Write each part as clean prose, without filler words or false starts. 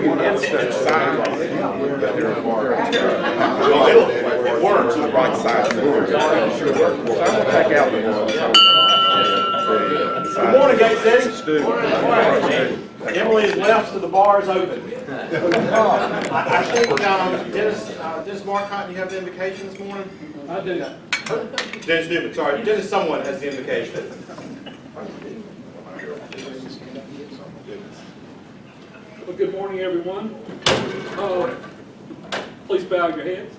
instant sign. It works on the right side. So I'm going to take out the Good morning, Gate City. Emily has left, so the bar is open. I think Dennis Marcotte, you have the invocation this morning? I do. Dennis Newman, sorry. Dennis someone has the invocation. Well, good morning, everyone. Please bow your heads.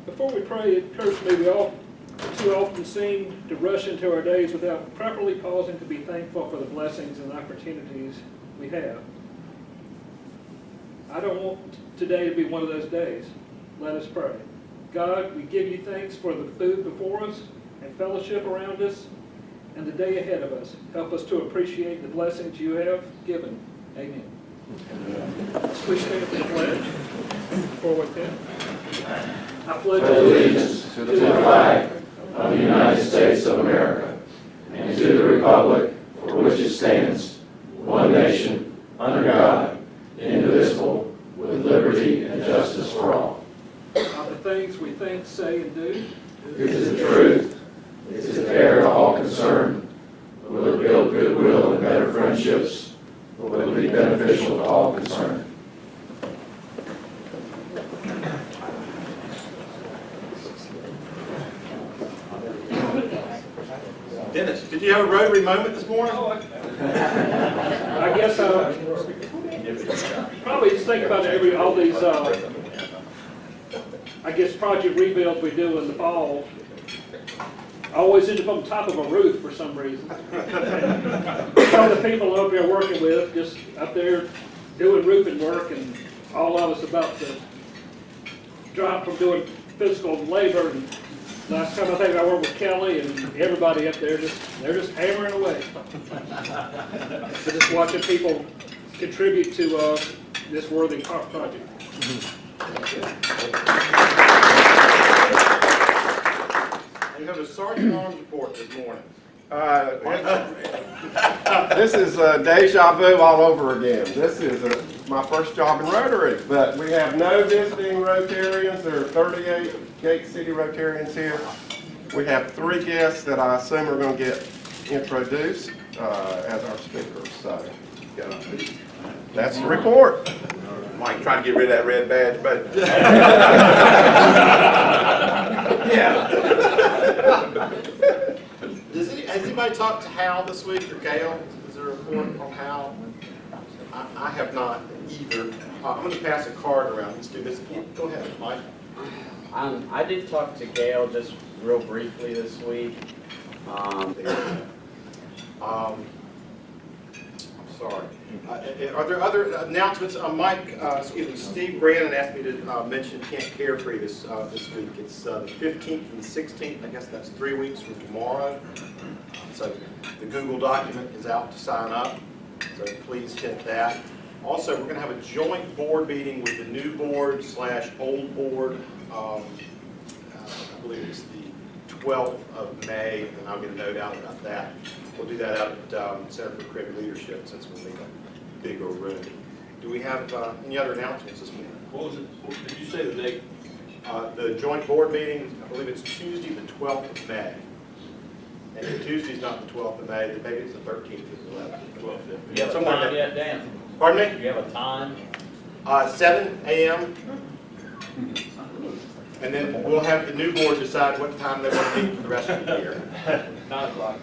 Before we pray, it occurs to me we all too often seem to rush into our days without properly pausing to be thankful for the blessings and opportunities we have. I don't want today to be one of those days. Let us pray. God, we give you thanks for the food before us and fellowship around us and the day ahead of us. Help us to appreciate the blessings you have given. Amen. Please stand for the pledge before we begin. I pledge allegiance to the flag of the United States of America and to the republic for which it stands, one nation, under God, indivisible, with liberty and justice for all. Of the things we think, say, and do. It is the truth. It is fair to all concerned. Will it build goodwill and better friendships? Will it be beneficial to all concerned? Dennis, did you have a Rotary moment this morning? I guess probably just think about all these I guess project rebuilds we do in the fall. I always end up on top of a roof for some reason. Some of the people up there working with just up there doing roofing work, and all of us about to drop from doing physical labor. And last time I think I worked with Kelly and everybody up there, they're just hammering away. So just watching people contribute to this worthy project. You have a Sergeant Arms report this morning. This is deja vu all over again. This is my first job in Rotary, but we have no visiting Rotarians. There are 38 Gate City Rotarians here. We have 3 guests that I assume are going to get introduced as our speakers. So that's the report. Mike, trying to get rid of that red badge, but yeah. Has anybody talked to Hal this week or Gail? Is there a report on Hal? I have not either. I'm going to pass a card around. Let's do this. Go ahead, Mike. I did talk to Gail just real briefly this week. I'm sorry. Are there other announcements? Steve Brandon asked me to mention Camp Carefree this week. It's the 15th and 16th. I guess that's 3 weeks from tomorrow. So the Google document is out to sign up. So please hit that. Also, we're going to have a joint board meeting with the new board / old board. I believe it's the 12th of May, and I'll get a note out about that. We'll do that out at Center for Creative Leadership, since we'll need a bigger room. Do we have any other announcements this morning? What was it? Did you say the date? The joint board meeting, I believe it's Tuesday, the 12th of May. And if Tuesday's not the 12th of May, then maybe it's the 13th or the 11th. The 12th. Do you have a time yet, Dan? Pardon me? Do you have a time? 7 a.m. And then we'll have the new board decide what time they want to meet for the rest of the year. 9 o'clock.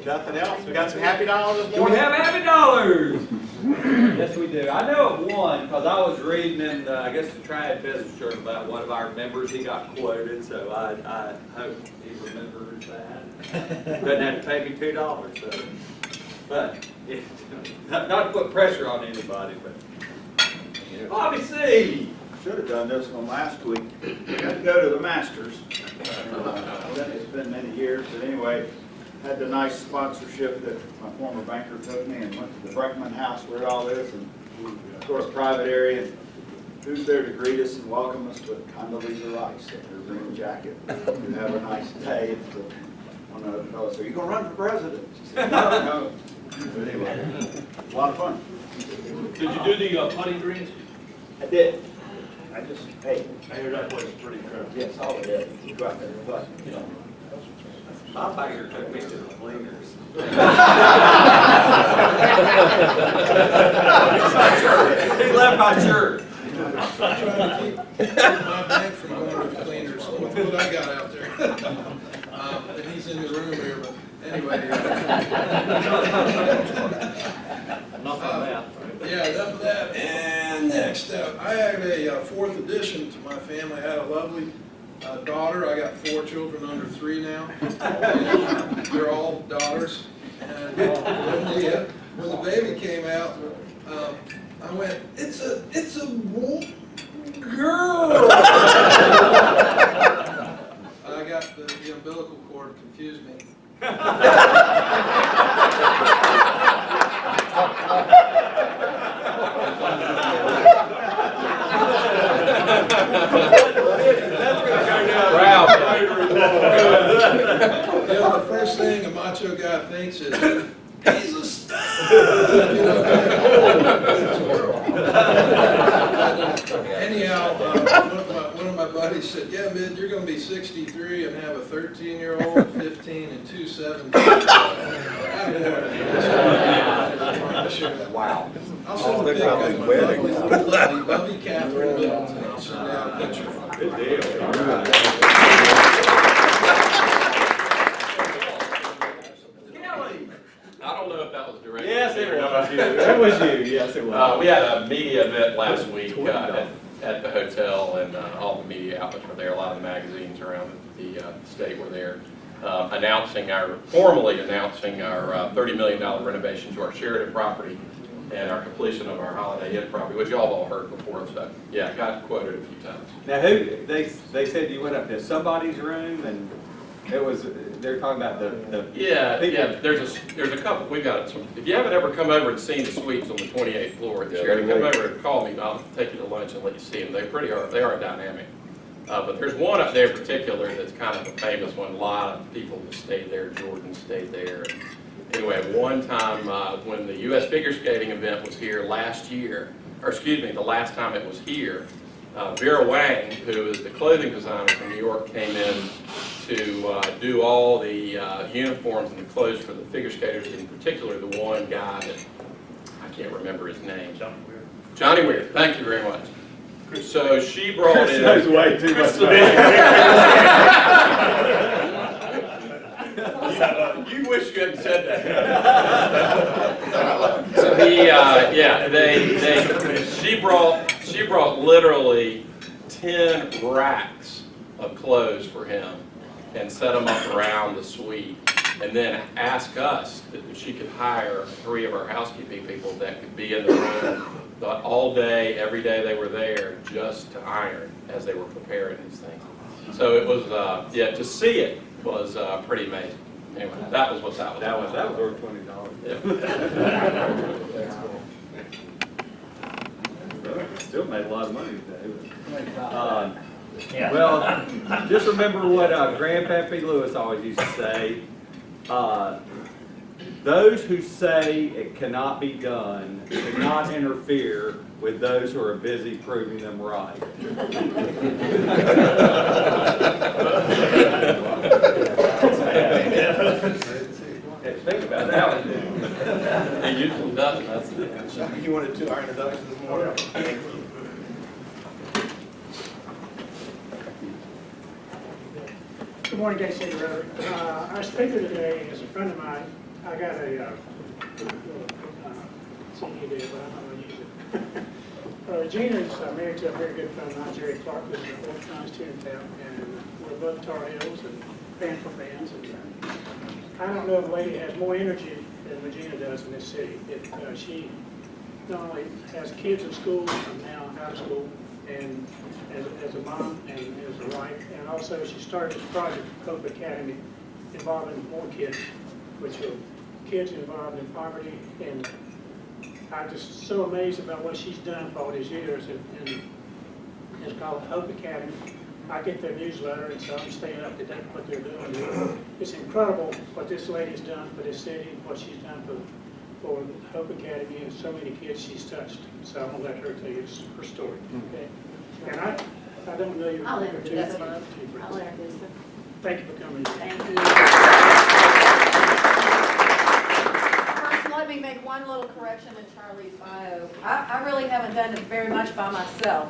Nothing else? We got some happy dollars this Do we morning? have happy dollars? Yes, we do. I know of one because I was reading in, I guess, the Triad Business Journal about one of our members. He got quoted, so I hope he remembers that. Doesn't have to pay me $2. So. But not to put pressure on anybody, but Bobby C. Should have done this one last week. Got to go to the Masters. It's been many years, but anyway, had the nice sponsorship that my former banker took me and went to the Breckman House where it all is, and sort of private area. And who's there to greet us and welcome us with Condoleezza Rice in her green jacket? You have a nice day. It's One of the fellows said, "You gonna run for president?" She said, "No, no." But anyway, a lot of fun. Did you do the putting greens? I did. I just, hey, I hear that place is pretty incredible. yes, all of it. You go out there and play. My banker took me to the cleaners. He left my shirt. I'm trying to keep my bank from going to the cleaners with what I got out there. And he's in the room here, but anyway. Enough on that. Yeah, enough of that. And next up, I have a fourth addition to my family. I had a lovely daughter. I got 4 children under 3 now. And, they're all daughters. And when the baby came out, I went, it's a girl. I got the umbilical cord confused me. The first thing a macho guy thinks is, he's a stud. You know, it's a girl. Anyhow, one of my buddies said, "Yeah, Mid, you're going to be 63 and have a 13-year-old, 15, and 2 17." Wow. I'll send a pic of my lovely Catherine Middleton. I'll send out a picture. Good deal. I don't know if that was directed. Yes, at me it or not. was you. It was you. Yes, it was. We had a media event last week at the hotel, and all the media outlets were there. A lot of the magazines around the state were there, formally announcing our $30 million renovation to our Sheridan property and our completion of our Holiday Inn property, which y'all have all heard before. So yeah, got quoted a few times. Now, they said you went up to somebody's room and they're talking about the Yeah, people. yeah. There's a couple. We've got some. If you haven't ever come over and seen the suites on the 28th floor at the Sheridan, come over and call me. And I'll take you to lunch and let you see them. They are dynamic. But there's one up there in particular that's kind of a famous one. A lot of people that stayed there. Jordan stayed there. Anyway, one time when the U.S. figure skating event was here last year, or excuse me, the last time it was here, Vera Wang, who is the clothing designer from New York, came in to do all the uniforms and the clothes for the figure skaters, in particular the one guy that, I can't remember his name. Johnny Weir. Thank you very much. So she brought in... knows way too much. You wish you hadn't said that. So she brought literally 10 racks of clothes for him and set them up around the suite, and then asked us if she could hire 3 of our housekeeping people that could be in the room all day, every day they were there, just to iron as they were preparing these things. So it was, to see it was pretty amazing. Anyway, that was what that was. That was worth $20. Still made a lot of money today. Well, just remember what Grandpappy Lewis always used to say. Those who say it cannot be done do not interfere with those who are busy proving them right. Think about that one. He usually doesn't. That's it. You wanted to our introduction this morning? Good morning, Gay City Rotary. Our speaker today is a friend of mine. I got a CD there, but I'm not going to use it. Regina is married to a very good friend of mine, Jerry Clark, who's an organized here in town, and we're above Tar Heels and band for bands. And I don't know if a lady has more energy than Regina does in this city. She not only has kids in school and now out of school, and as a mom and as a wife, and also she started this project, Hope Academy, involving more kids, which are kids involved in poverty, and I'm just so amazed about what she's done for all these years, and it's called Hope Academy, I get their newsletter, and so I'm staying up to date with what they're doing. It's incredible what this lady's done for this city, what she's done for Hope Academy, and so many kids she's touched. So I'm gonna let her tell you her story, okay? And I don't know your. I'll your introduce two- her. two friends. I'll introduce her. Thank you for coming. Thank you. First, let me make one little correction in Charlie's bio. I really haven't done it very much by myself.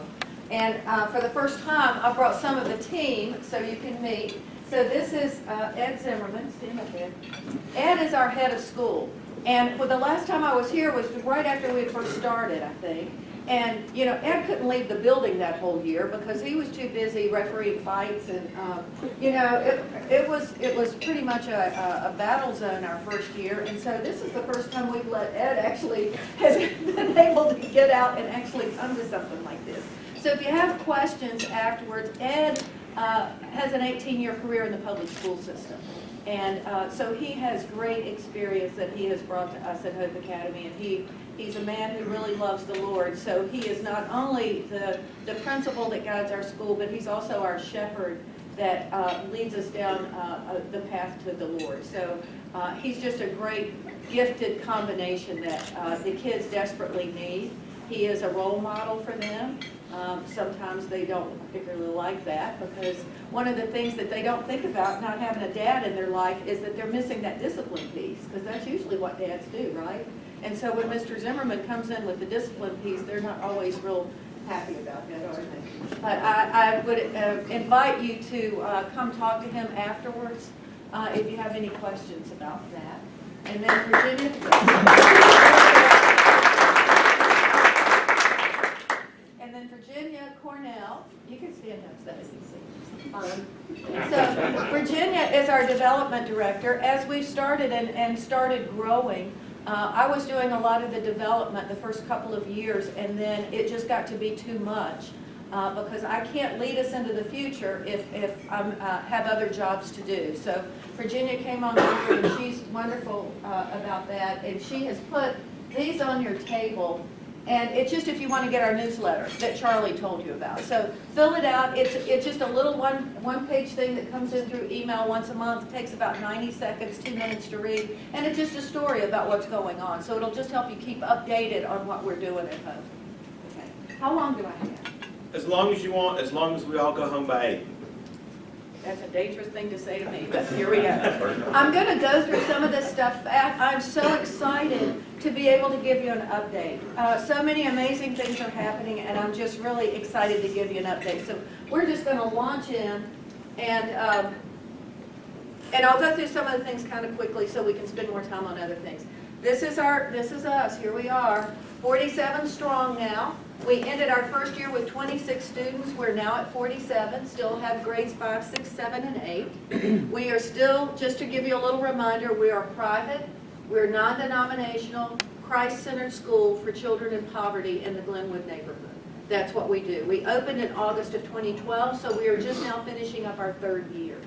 And for the first time, I brought some of the team so you can meet. So this is Ed Zimmerman, stand up there. Ed is our head of school. And the last time I was here was right after we had first started, I think. And, you know, Ed couldn't leave the building that whole year because he was too busy refereeing fights. And, you know, it was pretty much a battle zone our first year. And so this is the first time we've let Ed actually has been able to get out and actually come to something like this. So if you have questions afterwards, Ed has an 18-year career in the public school system. And so he has great experience that he has brought to us at Hope Academy. And he's a man who really loves the Lord. So he is not only the principal that guides our school, but he's also our shepherd that leads us down the path to the Lord. So he's just a great, gifted combination that the kids desperately need. He is a role model for them. Sometimes they don't particularly like that because one of the things that they don't think about not having a dad in their life is that they're missing that discipline piece, because that's usually what dads do, right? And so when Mr. Zimmerman comes in with the discipline piece, they're not always real happy about that, are they? But I would invite you to come talk to him afterwards if you have any questions about that. And then Virginia Cornell, you can stand up so they can see. So Virginia is our development director. As we've started and started growing, I was doing a lot of the development the first couple of years, and then it just got to be too much because I can't lead us into the future if I have other jobs to do. So Virginia came on board, and she's wonderful about that, and she has put these on your table. And it's just if you want to get our newsletter that Charlie told you about. So fill it out. It's just a little one-page thing that comes in through email once a month. It takes about 90 seconds, 2 minutes to read. And it's just a story about what's going on. So it'll just help you keep updated on what we're doing at home. Okay. How long do I have? As long as you want, as long as we all go home by 8. That's a dangerous thing to say to me, but here we go. I'm going to go through some of this stuff. I'm so excited to be able to give you an update. So many amazing things are happening, and I'm just really excited to give you an update. So we're just going to launch in, and I'll go through some of the things kind of quickly so we can spend more time on other things. This is us. Here we are, 47 strong now. We ended our first year with 26 students. We're now at 47, still have grades 5, 6, 7, and 8. We are still, just to give you a little reminder, we are private, we're non-denominational, Christ-centered school for children in poverty in the Glenwood neighborhood. That's what we do. We opened in August of 2012, so we are just now finishing up our 3rd year.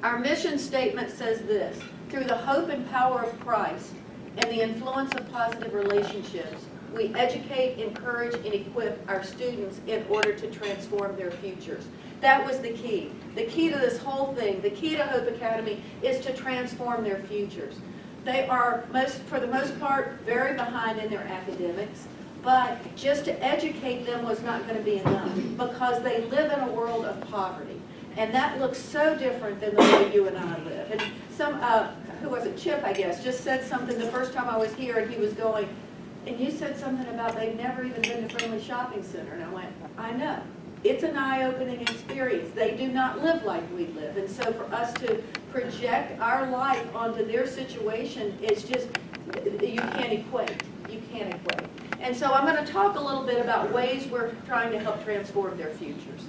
Our mission statement says this: through the hope and power of Christ and the influence of positive relationships, we educate, encourage, and equip our students in order to transform their futures. That was the key. The key to this whole thing, the key to Hope Academy, is to transform their futures. They are, for the most part, very behind in their academics, but just to educate them was not going to be enough because they live in a world of poverty. And that looks so different than the way you and I live. And some, who was it, Chip, I guess, just said something the first time I was here, and he was going, and you said something about they've never even been to Friendly Shopping Center. And I went, I know. It's an eye-opening experience. They do not live like we live. And so for us to project our life onto their situation is just, you can't equate. You can't equate. And so I'm going to talk a little bit about ways we're trying to help transform their futures.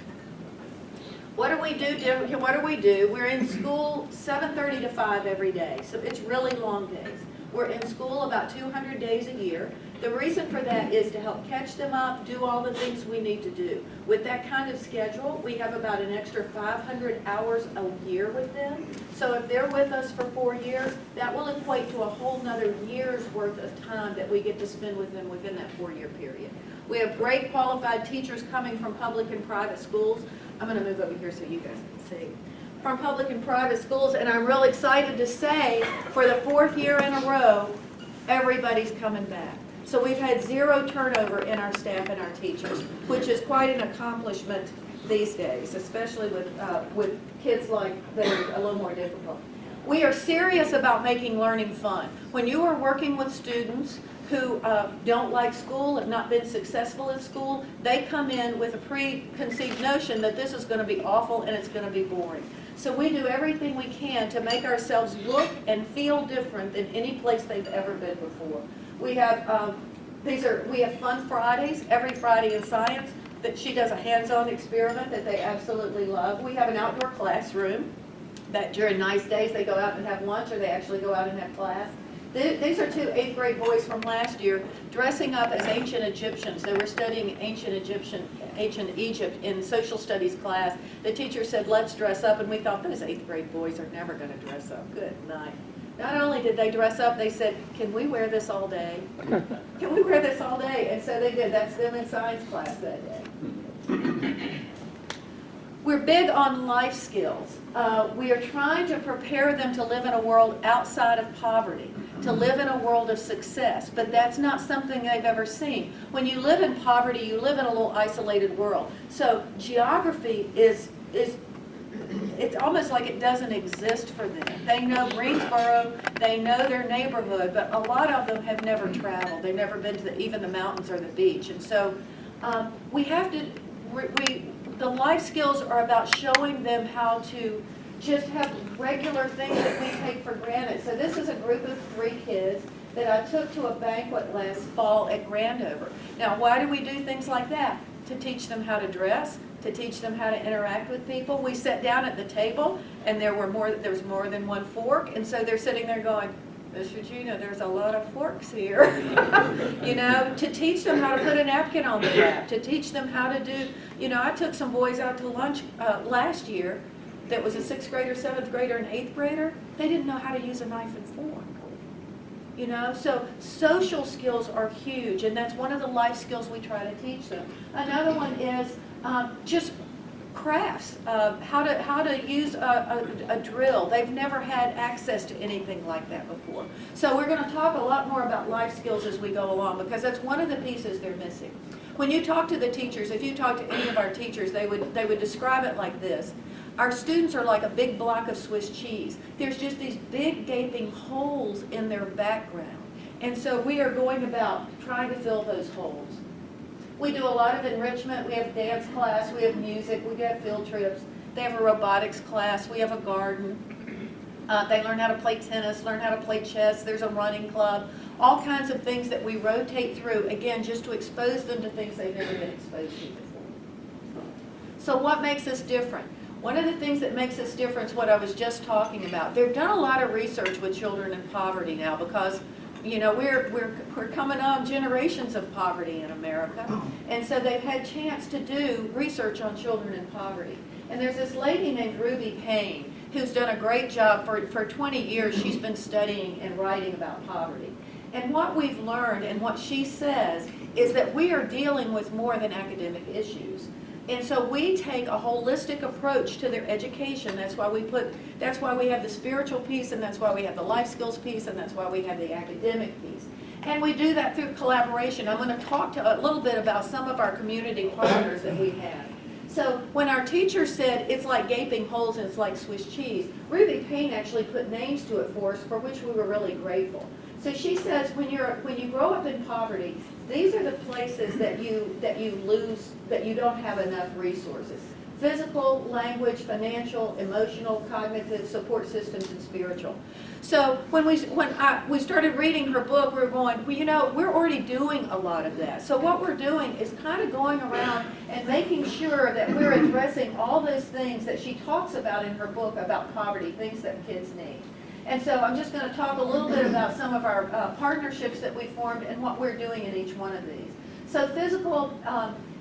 What do we do? What do we do? We're in school 7:30 to 5 every day. So it's really long days. We're in school about 200 days a year. The reason for that is to help catch them up, do all the things we need to do. With that kind of schedule, we have about an extra 500 hours a year with them. So if they're with us for 4 years, that will equate to a whole nother year's worth of time that we get to spend with them within that 4-year period. We have great qualified teachers coming from public and private schools. I'm gonna move over here so you guys can see. From public and private schools, and I'm real excited to say, for the 4th year in a row, everybody's coming back. So we've had 0 turnover in our staff and our teachers, which is quite an accomplishment these days, especially with kids like that are a little more difficult. We are serious about making learning fun. When you are working with students who don't like school, have not been successful in school, they come in with a preconceived notion that this is going to be awful and it's going to be boring. So we do everything we can to make ourselves look and feel different than any place they've ever been before. We have we have Fun Fridays, every Friday in science, that she does a hands-on experiment that they absolutely love. We have an outdoor classroom that during nice days they go out and have lunch, or they actually go out and have class. These are 2 8th grade boys from last year dressing up as ancient Egyptians. They were studying ancient Egypt in social studies class. The teacher said, let's dress up, and we thought those 8th grade boys are never going to dress up. Good night. Not only did they dress up, they said, can we wear this all day? Can we wear this all day? And so they did. That's them in science class that day. We're big on life skills. We are trying to prepare them to live in a world outside of poverty, to live in a world of success, but that's not something they've ever seen. When you live in poverty, you live in a little isolated world. So geography is it's almost like it doesn't exist for them. They know Greensboro, they know their neighborhood, but a lot of them have never traveled. They've never been to even the mountains or the beach. And so we have to, the life skills are about showing them how to just have regular things that we take for granted. So this is a group of 3 kids that I took to a banquet last fall at Grandover. Now, why do we do things like that? To teach them how to dress, to teach them how to interact with people. We sat down at the table, and there was more than 1 fork, and so they're sitting there going, Miss Regina, there's a lot of forks here. You know, to teach them how to put a napkin on the lap, to teach them how to do, you know, I took some boys out to lunch last year that was a 6th grader, 7th grader, and 8th grader. They didn't know how to use a knife and fork. You know, so social skills are huge, and that's one of the life skills we try to teach them. Another one is just crafts, how to use a drill. They've never had access to anything like that before. So we're going to talk a lot more about life skills as we go along, because that's one of the pieces they're missing. When you talk to the teachers, if you talk to any of our teachers, they would describe it like this. Our students are like a big block of Swiss cheese. There's just these big gaping holes in their background. And so we are going about trying to fill those holes. We do a lot of enrichment. We have dance class, we have music, we have field trips. They have a robotics class, we have a garden. They learn how to play tennis, learn how to play chess. There's a running club. All kinds of things that we rotate through, again, just to expose them to things they've never been exposed to before. So what makes us different? One of the things that makes us different is what I was just talking about. They've done a lot of research with children in poverty now, because you know, we're coming on generations of poverty in America, and so they've had chance to do research on children in poverty. And there's this lady named Ruby Payne who's done a great job. For 20 years she's been studying and writing about poverty. And what we've learned, and what she says, is that we are dealing with more than academic issues. And so we take a holistic approach to their education. That's why we have the spiritual piece, and that's why we have the life skills piece, and that's why we have the academic piece. And we do that through collaboration. I'm going to talk a little bit about some of our community partners that we have. So when our teacher said it's like gaping holes and it's like Swiss cheese, Ruby Payne actually put names to it for us, for which we were really grateful. So she says when you grow up in poverty, these are the places that you lose, that you don't have enough resources. Physical, language, financial, emotional, cognitive, support systems, and spiritual. So when we started reading her book, we were going, well, you know, we're already doing a lot of that. So what we're doing is kind of going around and making sure that we're addressing all those things that she talks about in her book about poverty, things that kids need. And so I'm just going to talk a little bit about some of our partnerships that we formed and what we're doing in each one of these. So physical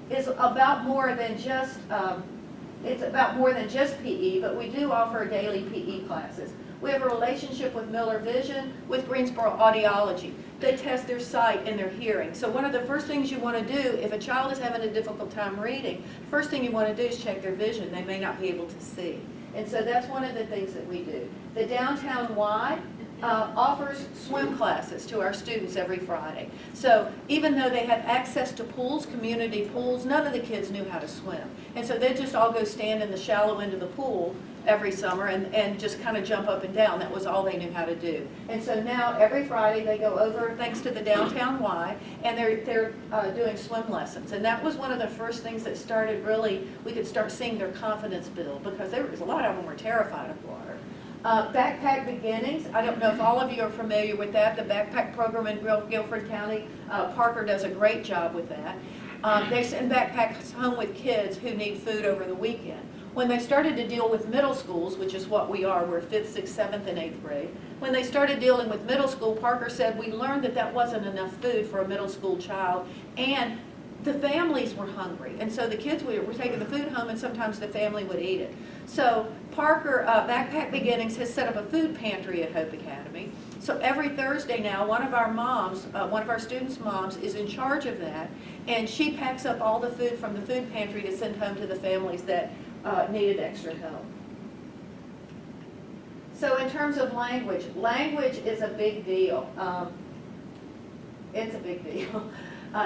is about more than just, it's about more than just PE, but we do offer daily PE classes. We have a relationship with Miller Vision, with Greensboro Audiology. They test their sight and their hearing. So one of the first things you want to do, if a child is having a difficult time reading, first thing you want to do is check their vision. They may not be able to see. And so that's one of the things that we do. The Downtown Y offers swim classes to our students every Friday. So even though they have access to pools, community pools, none of the kids knew how to swim. And so they just all go stand in the shallow end of the pool every summer and just kind of jump up and down. That was all they knew how to do. And so now every Friday they go over, thanks to the Downtown Y, and they're doing swim lessons. And that was one of the first things that started really, we could start seeing their confidence build, because there was a lot of them were terrified of water. Backpack Beginnings, I don't know if all of you are familiar with that, the backpack program in Guilford County. Parker does a great job with that. They send backpacks home with kids who need food over the weekend. When they started to deal with middle schools, which is what we are, we're 5th, 6th, 7th, and 8th grade. When they started dealing with middle school, Parker said we learned that that wasn't enough food for a middle school child, and the families were hungry. And so the kids were taking the food home, and sometimes the family would eat it. So Parker Backpack Beginnings has set up a food pantry at Hope Academy. So every Thursday now, one of our moms, one of our students' moms is in charge of that, and she packs up all the food from the food pantry to send home to the families that needed extra help. So in terms of language, language is a big deal. It's a big deal.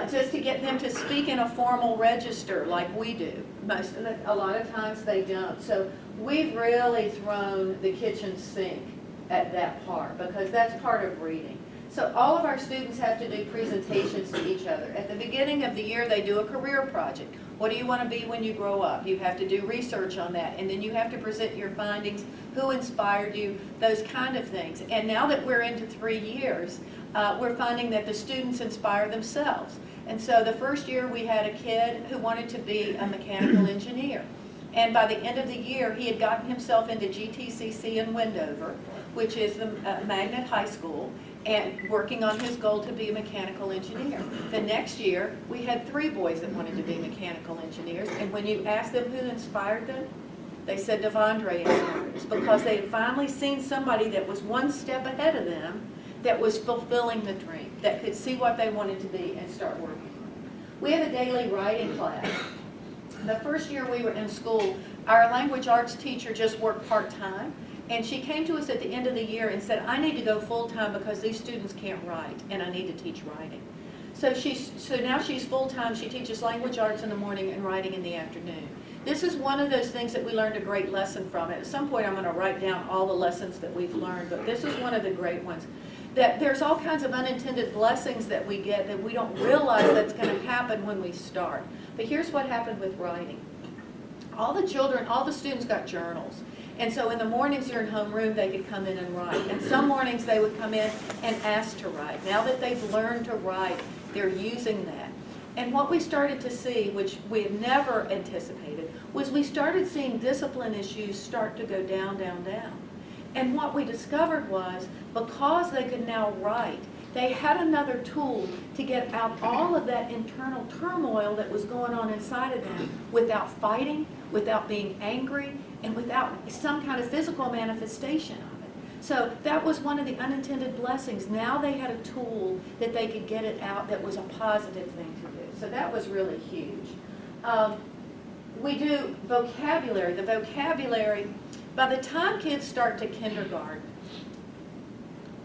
Just to get them to speak in a formal register like we do. A lot of times they don't. So we've really thrown the kitchen sink at that part, because that's part of reading. So all of our students have to do presentations to each other. At the beginning of the year, they do a career project. What do you want to be when you grow up? You have to do research on that, and then you have to present your findings, who inspired you, those kind of things. And now that we're into 3 years, we're finding that the students inspire themselves. And so the first year we had a kid who wanted to be a mechanical engineer. And by the end of the year, he had gotten himself into GTCC in Wendover, which is the magnet high school, and working on his goal to be a mechanical engineer. The next year, we had 3 boys that wanted to be mechanical engineers, and when you asked them who inspired them, they said Devondre inspired us, because they had finally seen somebody that was one step ahead of them, that was fulfilling the dream, that could see what they wanted to be and start working on it. We have a daily writing class. The first year we were in school, our language arts teacher just worked part-time, and she came to us at the end of the year and said, I need to go full-time because these students can't write, and I need to teach writing. So now she's full-time. She teaches language arts in the morning and writing in the afternoon. This is one of those things that we learned a great lesson from. At some point I'm going to write down all the lessons that we've learned, but this is one of the great ones. That there's all kinds of unintended blessings that we get that we don't realize that's going to happen when we start. But here's what happened with writing. All the children, all the students got journals. And so in the mornings during homeroom, they could come in and write. And some mornings they would come in and ask to write. Now that they've learned to write, they're using that. And what we started to see, which we had never anticipated, was we started seeing discipline issues start to go down, down, down. And what we discovered was, because they could now write, they had another tool to get out all of that internal turmoil that was going on inside of them without fighting, without being angry, and without some kind of physical manifestation of it. So that was one of the unintended blessings. Now they had a tool that they could get it out that was a positive thing to do. So that was really huge. We do vocabulary. The vocabulary, by the time kids start to kindergarten,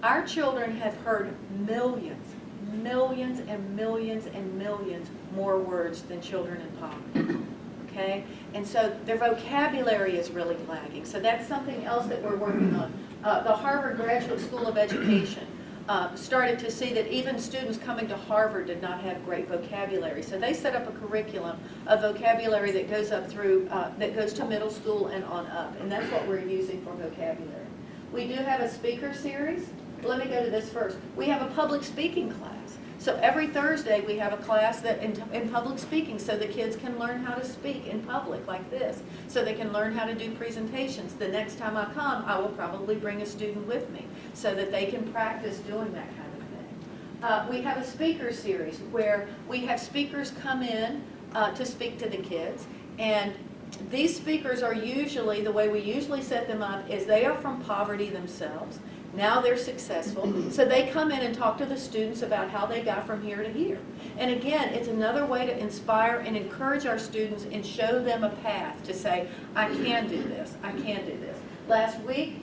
our children have heard millions and millions and millions more words than children in poverty. Okay? And so their vocabulary is really lagging. So that's something else that we're working on. The Harvard Graduate School of Education started to see that even students coming to Harvard did not have great vocabulary. So they set up a curriculum of vocabulary that goes up through, that goes to middle school and on up. And that's what we're using for vocabulary. We do have a speaker series. Let me go to this first. We have a public speaking class. So every Thursday we have a class that in public speaking, so the kids can learn how to speak in public like this, so they can learn how to do presentations. The next time I come, I will probably bring a student with me so that they can practice doing that kind of thing. We have a speaker series where we have speakers come in to speak to the kids, and these speakers are usually, the way we usually set them up is they are from poverty themselves. Now they're successful, so they come in and talk to the students about how they got from here to here. And again, it's another way to inspire and encourage our students and show them a path to say, I can do this, I can do this. Last week,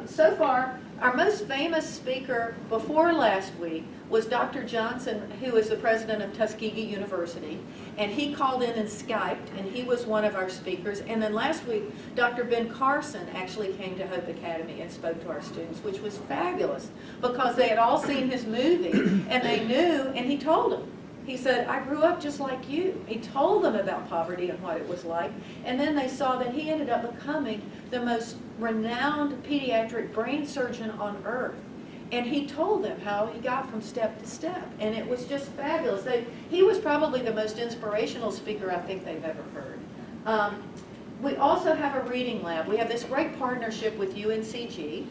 so far, our most famous speaker before last week was Dr. Johnson, who is the president of Tuskegee University. And he called in and Skyped, and he was one of our speakers. And then last week, Dr. Ben Carson actually came to Hope Academy and spoke to our students, which was fabulous because they had all seen his movie, and they knew, and he told them. He said, I grew up just like you. He told them about poverty and what it was like. And then they saw that he ended up becoming the most renowned pediatric brain surgeon on earth. And he told them how he got from step to step. And it was just fabulous. He was probably the most inspirational speaker I think they've ever heard. We also have a reading lab. We have this great partnership with UNCG.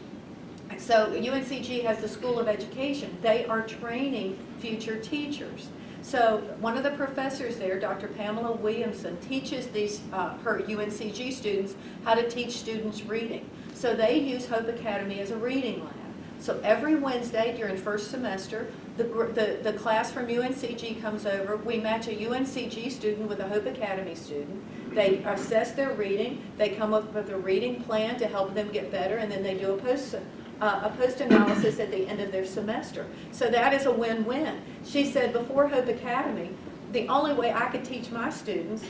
So UNCG has the School of Education. They are training future teachers. So one of the professors there, Dr. Pamela Williamson, teaches her UNCG students how to teach students reading. So they use Hope Academy as a reading lab. So every Wednesday during first semester, the class from UNCG comes over. We match a UNCG student with a Hope Academy student. They assess their reading. They come up with a reading plan to help them get better, and then they do a post-analysis at the end of their semester. So that is a win-win. She said before Hope Academy, the only way I could teach my students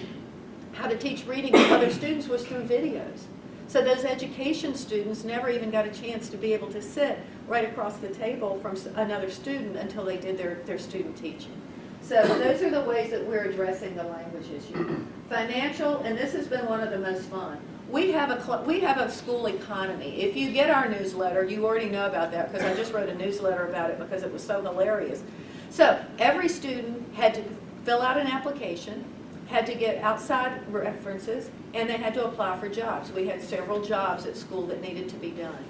how to teach reading to other students was through videos. So those education students never even got a chance to be able to sit right across the table from another student until they did their student teaching. So those are the ways that we're addressing the language issue. Financial, and this has been one of the most fun. We have a school economy. If you get our newsletter, you already know about that because I just wrote a newsletter about it because it was so hilarious. So every student had to fill out an application, had to get outside references, and they had to apply for jobs. We had several jobs at school that needed to be done.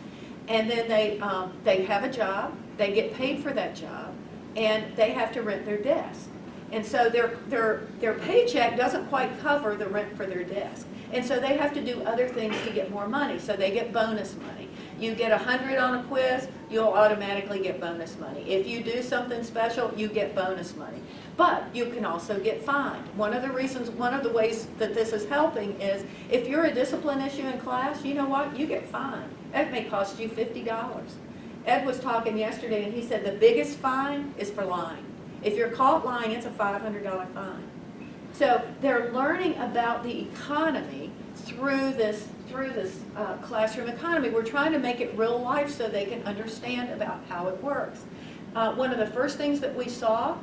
And then they have a job, they get paid for that job, and they have to rent their desk. And so their paycheck doesn't quite cover the rent for their desk. And so they have to do other things to get more money. So they get bonus money. You get 100 on a quiz, you'll automatically get bonus money. If you do something special, you get bonus money. But you can also get fined. One of the ways that this is helping is if you're a discipline issue in class, you know what? You get fined. That may cost you $50. Ed was talking yesterday and he said the biggest fine is for lying. If you're caught lying, it's a $500 fine. So they're learning about the economy through this classroom economy. We're trying to make it real life so they can understand about how it works. One of the first things that we saw,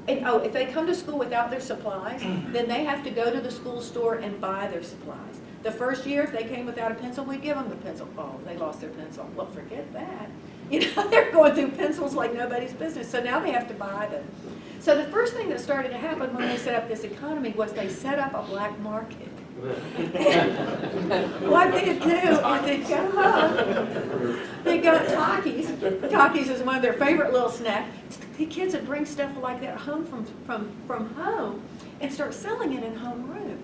if they come to school without their supplies, then they have to go to the school store and buy their supplies. The first year, if they came without a pencil, we'd give them the pencil. Oh, they lost their pencil. Well, forget that. You know, they're going through pencils like nobody's business. So now they have to buy them. So the first thing that started to happen when they set up this economy was they set up a black market. What they do is they got Takis. Takis is one of their favorite little snacks. The kids would bring stuff like that home from home and start selling it in homeroom.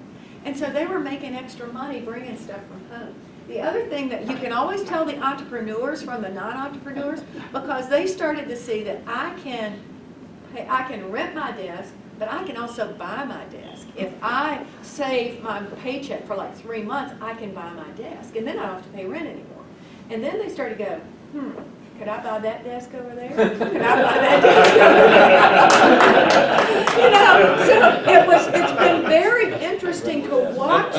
And so they were making extra money bringing stuff from home. The other thing that you can always tell the entrepreneurs from the non-entrepreneurs, because they started to see that I can rent my desk, but I can also buy my desk. If I save my paycheck for like 3 months, I can buy my desk, and then I don't have to pay rent anymore. And then they started to go, could I buy that desk over there? Could I buy that desk over there? You know, so it's been very interesting to watch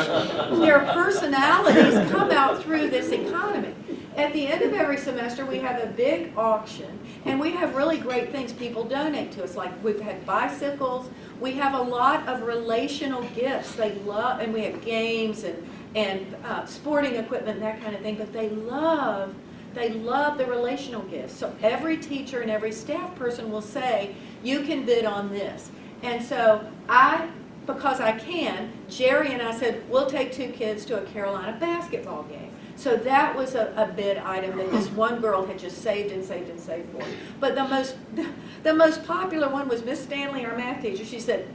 their personalities come out through this economy. At the end of every semester, we have a big auction, and we have really great things people donate to us. Like we've had bicycles, we have a lot of relational gifts. They love, and we have games and sporting equipment, that kind of thing. But they love the relational gifts. So every teacher and every staff person will say, you can bid on this. And so because I can, Jerry and I said, we'll take 2 kids to a Carolina basketball game. So that was a bid item that this one girl had just saved and saved and saved for. But the most popular one was Miss Stanley, our math teacher. She said,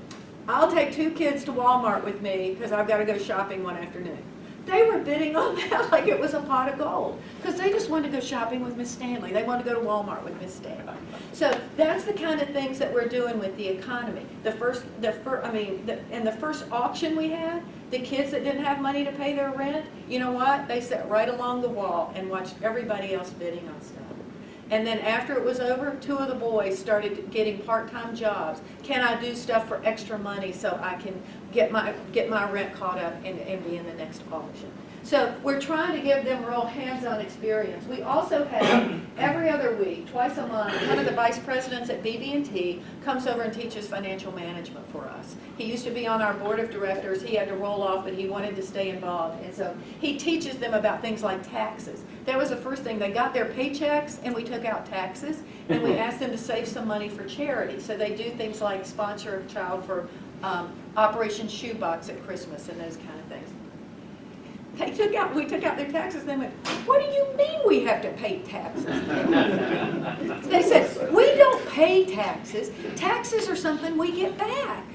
I'll take 2 kids to Walmart with me because I've got to go shopping one afternoon. They were bidding on that like it was a pot of gold because they just wanted to go shopping with Miss Stanley. They wanted to go to Walmart with Miss Stanley. So that's the kind of things that we're doing with the economy. The first auction we had, the kids that didn't have money to pay their rent, you know what? They sat right along the wall and watched everybody else bidding on stuff. And then after it was over, 2 of the boys started getting part-time jobs. Can I do stuff for extra money so I can get my rent caught up and be in the next auction? So we're trying to give them real hands-on experience. We also have every other week, twice a month, one of the vice presidents at BB&T comes over and teaches financial management for us. He used to be on our board of directors. He had to roll off, but he wanted to stay involved. And so he teaches them about things like taxes. That was the first thing. They got their paychecks and we took out taxes and we asked them to save some money for charity. So they do things like sponsor a child for Operation Shoebox at Christmas and those kind of things. We took out their taxes, and they went, what do you mean we have to pay taxes? They said, we don't pay taxes. Taxes are something we get back.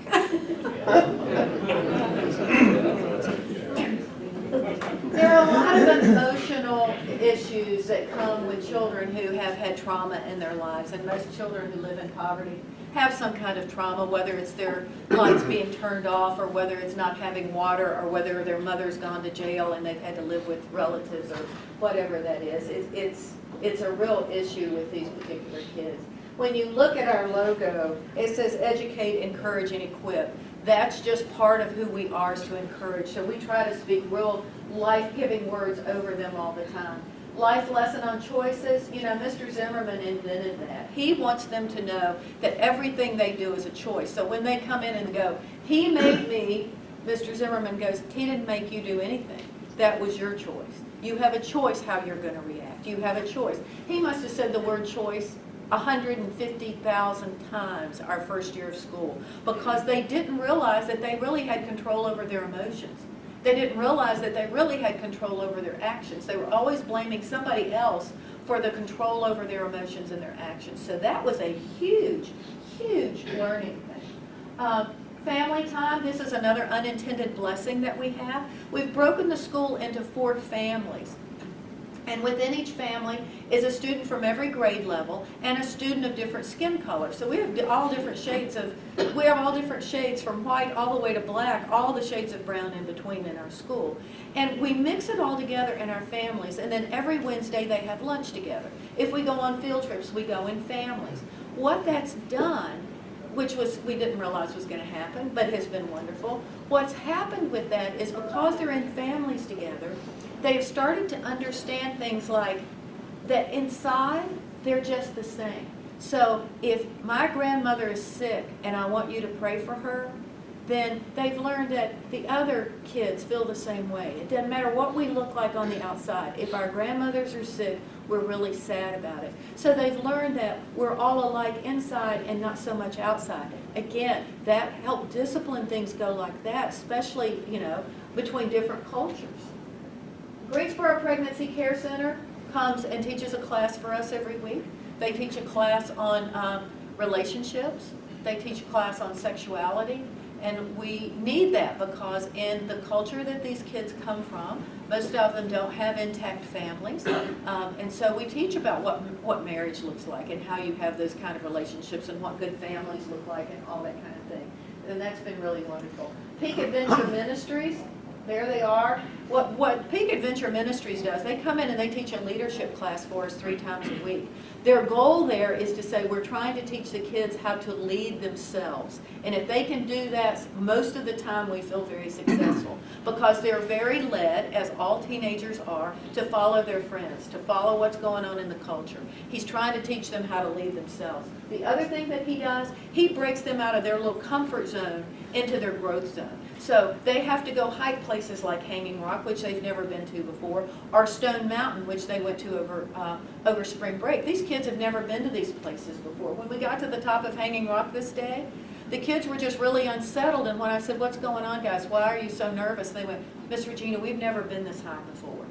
There are a lot of emotional issues that come with children who have had trauma in their lives, and most children who live in poverty have some kind of trauma, whether it's their lights being turned off, or whether it's not having water, or whether their mother's gone to jail and they've had to live with relatives, or whatever that is. It's a real issue with these particular kids. When you look at our logo, it says educate, encourage, and equip. That's just part of who we are, is to encourage. So we try to speak real life-giving words over them all the time. Life lesson on choices, you know, Mr. Zimmerman invented that. He wants them to know that everything they do is a choice. So when they come in and go, he made me, Mr. Zimmerman goes, he didn't make you do anything. That was your choice. You have a choice how you're going to react. You have a choice. He must have said the word choice 150,000 times our first year of school because they didn't realize that they really had control over their emotions. They didn't realize that they really had control over their actions. They were always blaming somebody else for the control over their emotions and their actions. So that was a huge, huge learning thing. Family time, this is another unintended blessing that we have. We've broken the school into 4 families. And within each family is a student from every grade level and a student of different skin colors. So we have all different shades from white all the way to black, all the shades of brown in between in our school. And we mix it all together in our families, and then every Wednesday they have lunch together. If we go on field trips, we go in families. What that's done, which we didn't realize was going to happen, but has been wonderful. What's happened with that is because they're in families together, they've started to understand things like that inside, they're just the same. So if my grandmother is sick and I want you to pray for her, then they've learned that the other kids feel the same way. It doesn't matter what we look like on the outside. If our grandmothers are sick, we're really sad about it. So they've learned that we're all alike inside and not so much outside. Again, that helped discipline things go like that, especially, you know, between different cultures. Greensboro Pregnancy Care Center comes and teaches a class for us every week. They teach a class on relationships. They teach a class on sexuality. And we need that because in the culture that these kids come from, most of them don't have intact families. And so we teach about what marriage looks like and how you have those kind of relationships and what good families look like and all that kind of thing. And that's been really wonderful. Peak Adventure Ministries, there they are. What Peak Adventure Ministries does, they come in and they teach a leadership class for us 3 times a week. Their goal there is to say we're trying to teach the kids how to lead themselves. And if they can do that, most of the time we feel very successful because they're very led, as all teenagers are, to follow their friends, to follow what's going on in the culture. He's trying to teach them how to lead themselves. The other thing that he does, he breaks them out of their little comfort zone into their growth zone. So they have to go hike places like Hanging Rock, which they've never been to before, or Stone Mountain, which they went to over spring break. These kids have never been to these places before. When we got to the top of Hanging Rock this day, the kids were just really unsettled, and when I said, what's going on, guys? Why are you so nervous? They went, Miss Regina, we've never been this high before.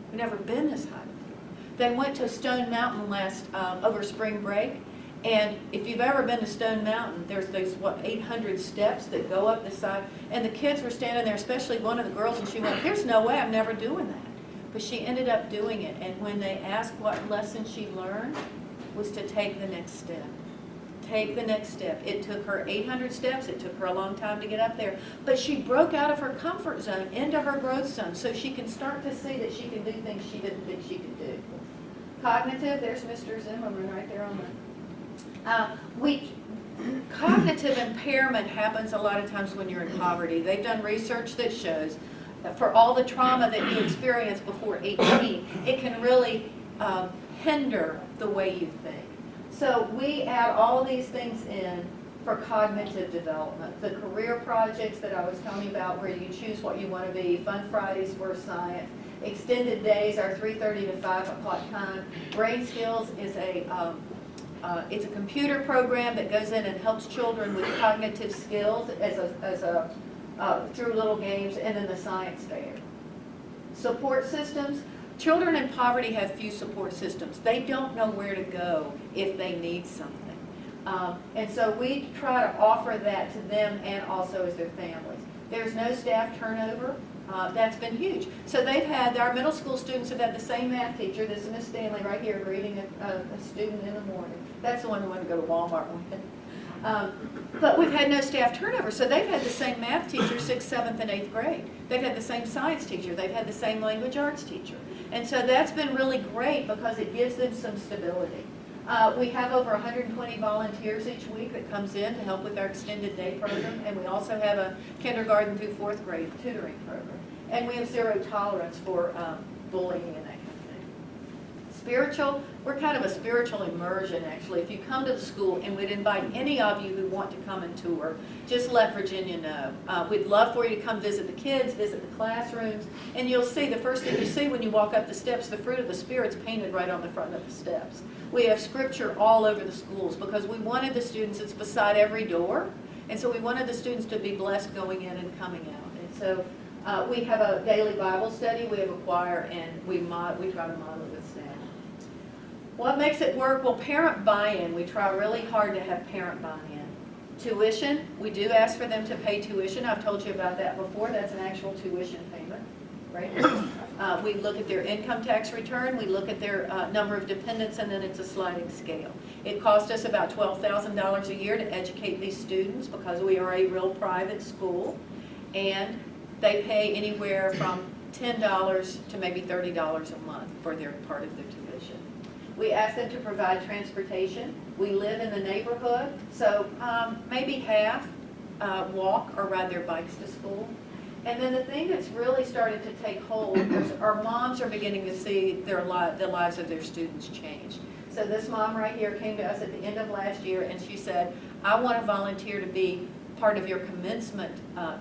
We've never been this high before. They went to Stone Mountain over spring break, And if you've ever been to Stone Mountain, there's those, 800 steps that go up the side. And the kids were standing there, especially one of the girls, and she went, there's no way, I'm never doing that. But she ended up doing it. And when they asked what lesson she learned, was to take the next step. Take the next step. It took her 800 steps. It took her a long time to get up there. But she broke out of her comfort zone into her growth zone so she can start to see that she can do things she didn't think she could do. Cognitive, there's Mr. Zimmerman right there on the... Cognitive impairment happens a lot of times when you're in poverty. They've done research that shows that for all the trauma that you experience before 18, it can really hinder the way you think. So we add all these things in for cognitive development. The career projects that I was telling you about where you choose what you want to be, Fun Fridays for Science, extended days are 3:30 to 5 o'clock time. Brain Skills is it's a computer program that goes in and helps children with cognitive skills through little games, and then the science fair. Support systems. Children in poverty have few support systems. They don't know where to go if they need something. And so we try to offer that to them and also as their families. There's no staff turnover. That's been huge. So our middle school students have had the same math teacher. This is Miss Stanley right here greeting a student in the morning. That's the one who wanted to go to Walmart with. But we've had no staff turnover, so they've had the same math teacher 6th, 7th, and 8th grade. They've had the same science teacher. They've had the same language arts teacher. And so that's been really great because it gives them some stability. We have over 120 volunteers each week that comes in to help with our extended day program, and we also have a kindergarten through 4th grade tutoring program. And we have zero tolerance for bullying and that kind of thing. Spiritual, we're kind of a spiritual immersion actually. If you come to the school, and we'd invite any of you who want to come and tour, just let Virginia know. We'd love for you to come visit the kids, visit the classrooms, and you'll see the first thing you see when you walk up the steps, the fruit of the Spirit's painted right on the front of the steps. We have scripture all over the schools because we wanted the students, it's beside every door, and so we wanted the students to be blessed going in and coming out. And so we have a daily Bible study, we have a choir, and we try to model it with staff. What makes it work? Well, parent buy-in. We try really hard to have parent buy-in. Tuition, we do ask for them to pay tuition. I've told you about that before. That's an actual tuition payment, right? We look at their income tax return, we look at their number of dependents, and then it's a sliding scale. It costs us about $12,000 a year to educate these students because we are a real private school, and they pay anywhere from $10 to maybe $30 a month for their part of their tuition. We ask them to provide transportation. We live in the neighborhood, so maybe half walk or ride their bikes to school. And then the thing that's really started to take hold is our moms are beginning to see the lives of their students change. So this mom right here came to us at the end of last year and she said, I want to volunteer to be part of your commencement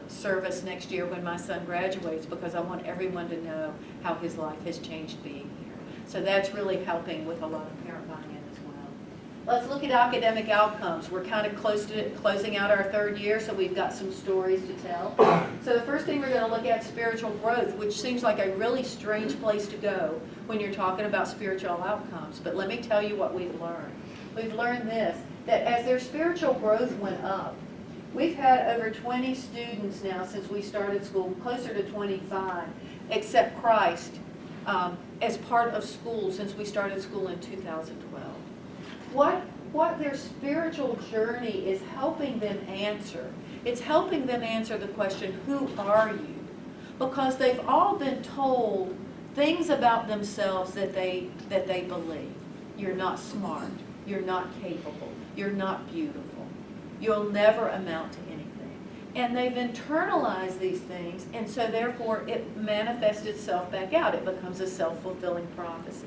service next year when my son graduates because I want everyone to know how his life has changed being here. So that's really helping with a lot of parent buy-in as well. Let's look at academic outcomes. We're kind of close to closing out our 3rd year, so we've got some stories to tell. So the first thing we're going to look at is spiritual growth, which seems like a really strange place to go when you're talking about spiritual outcomes. But let me tell you what we've learned. We've learned this, that as their spiritual growth went up, we've had over 20 students now since we started school, closer to 25, accept Christ as part of school since we started school in 2012. What their spiritual journey is helping them answer, it's helping them answer the question, who are you? Because they've all been told things about themselves that they believe. You're not smart, you're not capable, you're not beautiful, you'll never amount to anything. And they've internalized these things, and so therefore it manifests itself back out. It becomes a self-fulfilling prophecy.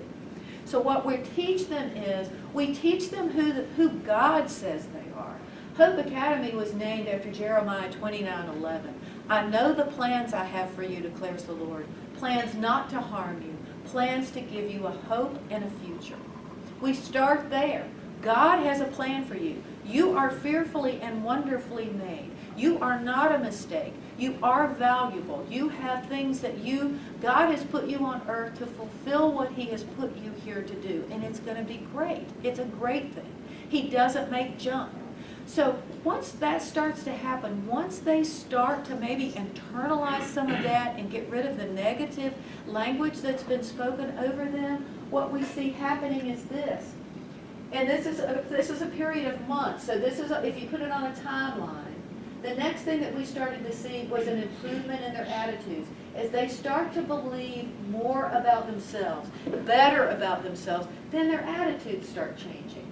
So what we teach them is, we teach them who God says they are. Hope Academy was named after Jeremiah 29:11. I know the plans I have for you, declares the Lord. Plans not to harm you, plans to give you a hope and a future. We start there. God has a plan for you. You are fearfully and wonderfully made. You are not a mistake. You are valuable. You have things that God has put you on earth to fulfill what He has put you here to do. And it's going to be great. It's a great thing. He doesn't make junk. So once that starts to happen, once they start to maybe internalize some of that and get rid of the negative language that's been spoken over them, what we see happening is this. And this is a period of months. So this is, if you put it on a timeline, the next thing that we started to see was an improvement in their attitudes. As they start to believe more about themselves, better about themselves, then their attitudes start changing.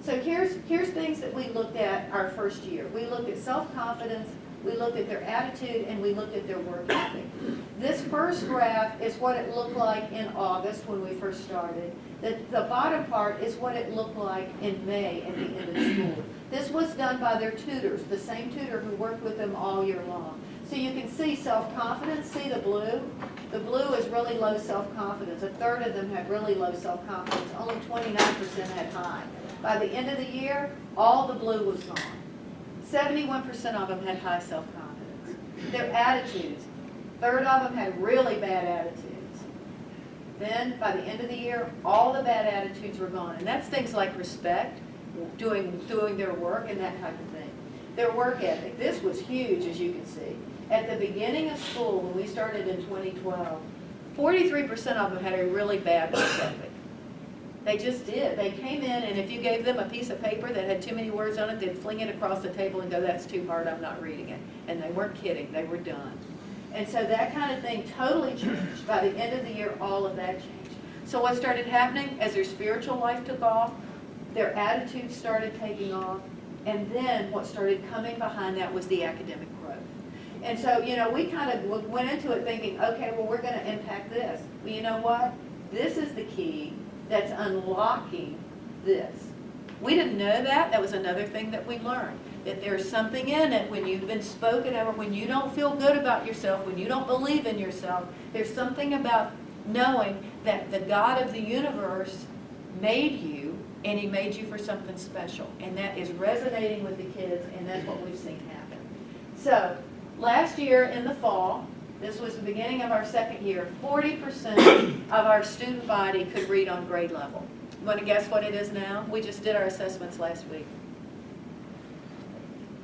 So here's things that we looked at our first year. We looked at self-confidence, we looked at their attitude, and we looked at their work ethic. This first graph is what it looked like in August when we first started. The bottom part is what it looked like in May at the end of school. This was done by their tutors, the same tutor who worked with them all year long. So you can see self-confidence, see the blue? The blue is really low self-confidence. A third of them had really low self-confidence. Only 29% had high. By the end of the year, all the blue was gone. 71% of them had high self-confidence. Their attitudes, a third of them had really bad attitudes. Then, by the end of the year, all the bad attitudes were gone. And that's things like respect, doing their work, and that type of thing. Their work ethic, this was huge, as you can see. At the beginning of school, when we started in 2012, 43% of them had a really bad work ethic. They just did. They came in, and if you gave them a piece of paper that had too many words on it, they'd fling it across the table and go, "That's too hard, I'm not reading it." And they weren't kidding. They were done. And so that kind of thing totally changed. By the end of the year, all of that changed. So what started happening as their spiritual life took off, their attitudes started taking off, and then what started coming behind that was the academic growth. And so, we kind of went into it thinking, okay, well, we're going to impact this. Well, you know what? This is the key that's unlocking this. We didn't know that. That was another thing that we learned, that there's something in it when you've been spoken over, when you don't feel good about yourself, when you don't believe in yourself. There's something about knowing that the God of the universe made you, and he made you for something special. And that is resonating with the kids, and that's what we've seen happen. So, last year in the fall, this was the beginning of our second year, 40% of our student body could read on grade level. You want to guess what it is now? We just did our assessments last week.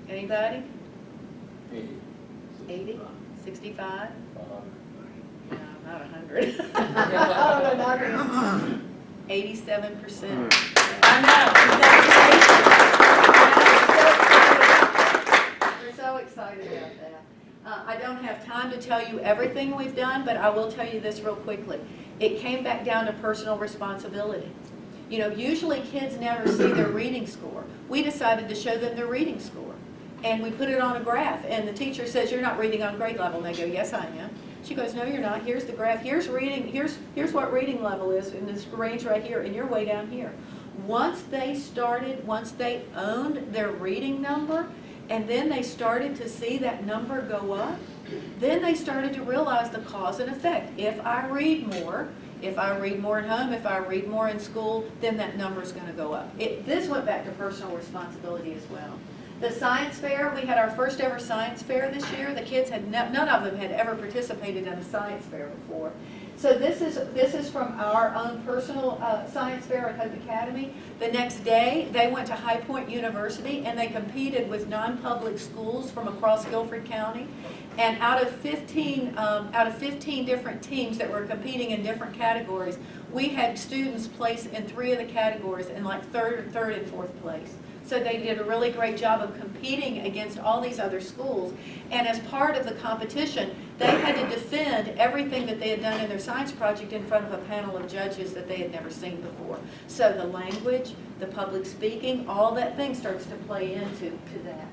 Anybody? 80? 65? No, not 100. Oh, not 100. 87%. I know. We're so excited about that. I don't have time to tell you everything we've done, but I will tell you this real quickly. It came back down to personal responsibility. Usually kids never see their reading score. We decided to show them their reading score. And we put it on a graph. And the teacher says, "You're not reading on grade level." And they go, "Yes, I am." She goes, "No, you're not. Here's the graph. Here's reading. Here's what reading level is in this range right here, and you're way down here." Once they owned their reading number, and then they started to see that number go up, then they started to realize the cause and effect. If I read more at home, if I read more in school, then that number is going to go up. This went back to personal responsibility as well. The science fair, we had our first ever science fair this year. The kids had, none of them had ever participated in a science fair before. So this is from our own personal science fair at Hope Academy. The next day, they went to High Point University and they competed with non-public schools from across Guilford County. And out of 15 different teams that were competing in different categories, we had students place in 3 of the categories in like third and fourth place. So they did a really great job of competing against all these other schools. And as part of the competition, they had to defend everything that they had done in their science project in front of a panel of judges that they had never seen before. So the language, the public speaking, all that thing starts to play into that.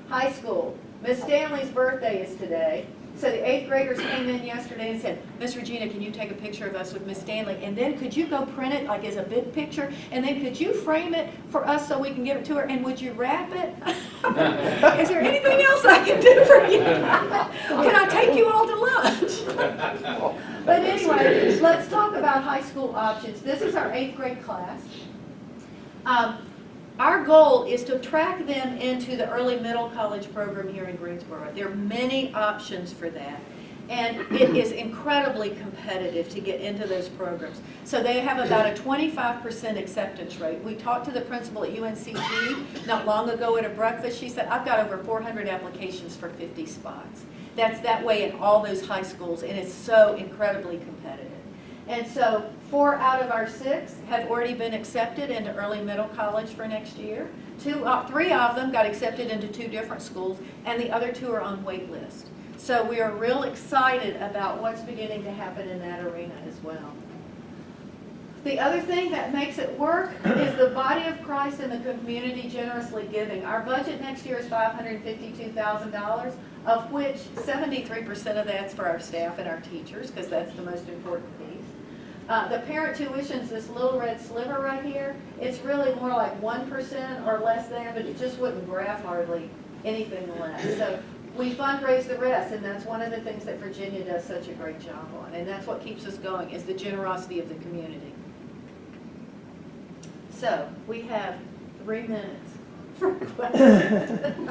High school. Miss Stanley's birthday is today. So the 8th graders came in yesterday and said, "Miss Regina, can you take a picture of us with Miss Stanley? And then could you go print it like as a big picture? And then could you frame it for us so we can give it to her? And would you wrap it? Is there anything else I can do for you? Can I take you all to lunch?" But anyway, let's talk about high school options. This is our 8th grade class. Our goal is to track them into the early middle college program here in Greensboro. There are many options for that. And it is incredibly competitive to get into those programs. So they have about a 25% acceptance rate. We talked to the principal at UNCG not long ago at a breakfast. She said, I've got over 400 applications for 50 spots. That's that way in all those high schools, and it's so incredibly competitive. And so 4 out of our 6 have already been accepted into early middle college for next year. 3 of them got accepted into 2 different schools, and the other 2 are on wait list. So we are real excited about what's beginning to happen in that arena as well. The other thing that makes it work is the body of Christ and the community generously giving. Our budget next year is $552,000, of which 73% of that's for our staff and our teachers, because that's the most important piece. The parent tuition's this little red sliver right here. It's really more like 1% or less than, but it just wouldn't graph hardly anything less. So we fundraise the rest, and that's one of the things that Virginia does such a great job on, and that's what keeps us going, is the generosity of the community. So we have 3 minutes for questions.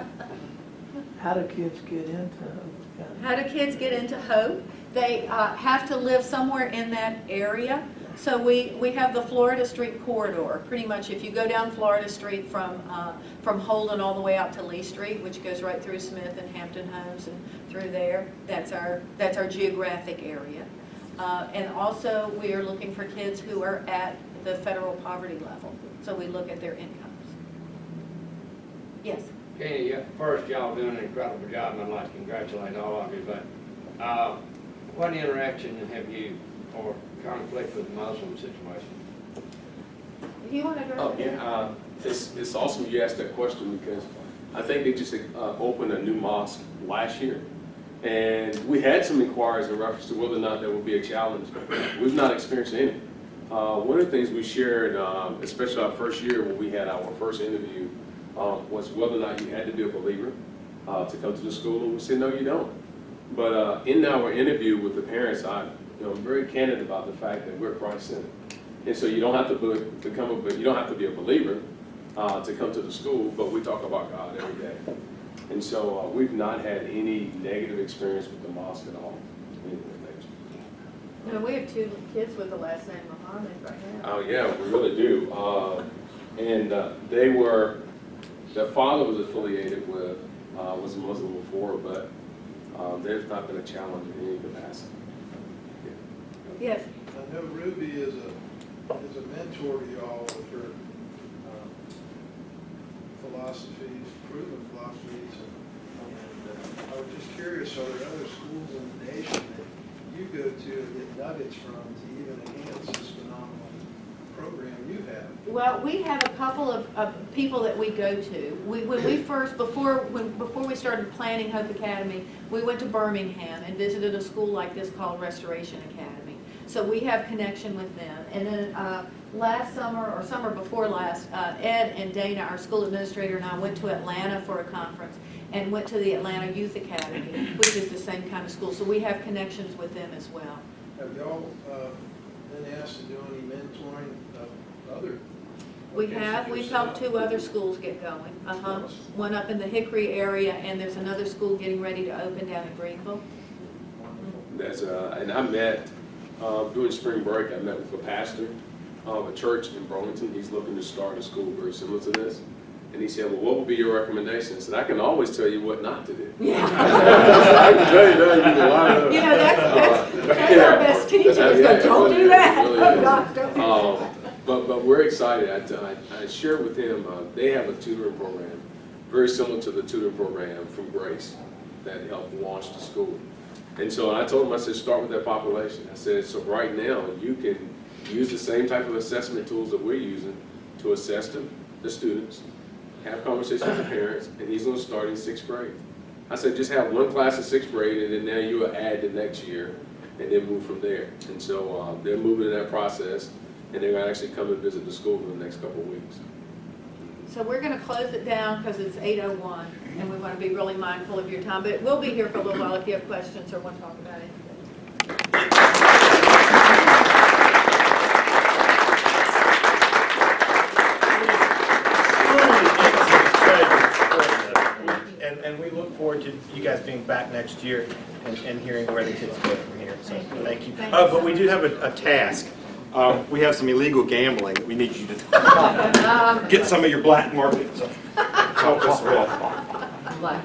How do kids get into Hope County? How do kids get into Hope? They have to live somewhere in that area. So we have the Florida Street corridor. Pretty much if you go down Florida Street from Holden all the way out to Lee Street, which goes right through Smith and Hampton Homes and through there, that's our geographic area. And also we are looking for kids who are at the federal poverty level. So we look at their incomes. Yes? Okay, first, y'all doing an incredible job, and I'd like to congratulate all of you, but what interaction have you, or conflict with the Muslim situation? Do you want to address that? Yeah, it's awesome you asked that question, because I think they just opened a new mosque last year. And we had some inquiries in reference to whether or not there would be a challenge. We've not experienced any. One of the things we shared, especially our first year when we had our first interview, was whether or not you had to be a believer to come to the school, and we said, no, you don't. But in our interview with the parents, I'm very candid about the fact that we're Christ-centered. And so you don't have to you don't have to be a believer to come to the school, but we talk about God every day. And so we've not had any negative experience with the mosque at all. No, we have 2 kids with the last name Muhammad right now. Oh yeah, we really do. And their father was affiliated with, was a Muslim before, but there's not been a challenge in any capacity. Yes. I know Ruby is a mentor to y'all with her philosophies, proven philosophies. And I was just curious, are there other schools in the nation that you go to and get nuggets from to even enhance this phenomenal program you have? Well, we have a couple of people that we go to. When we first, before we started planning Hope Academy, we went to Birmingham and visited a school like this called Restoration Academy. So we have connection with them. And then last summer, or summer before last, Ed and Dana, our school administrator, and I went to Atlanta for a conference and went to the Atlanta Youth Academy, which is the same kind of school. So we have connections with them as well. Have y'all been asked to do any mentoring of other? We've helped 2 other schools get going. One up in the Hickory area, and there's another school getting ready to open down in Greenville. And I met, during spring break, I met with a pastor of a church in Burlington. He's looking to start a school very similar to this. And he said, well, what would be your recommendation? I said, I can always tell you what not to do. Yeah. I can tell you that. You can lie to that's our best teacher. Don't do that. Really oh, gosh, don't do that. But we're excited. I shared with him, they have a tutoring program, very similar to the tutoring program from Grace that helped launch the school. And so I told him, I said, start with that population. I said, so right now you can use the same type of assessment tools that we're using to assess the students, have conversations with the parents, and he's going to start in 6th grade. I said, just have 1 class in 6th grade, and then now you will add the next year, and then move from there. And so they're moving in that process, and they're going to actually come and visit the school in the next couple of weeks. So we're going to close it down because it's 8:01, and we want to be really mindful of your time. But we'll be here for a little while if you have questions or want to talk about anything. And we look forward to you guys being back next year and hearing where the kids go from here. So thank you. But we do have a task. We have some illegal gambling that we need you to get some of your black market. So help us with. Black.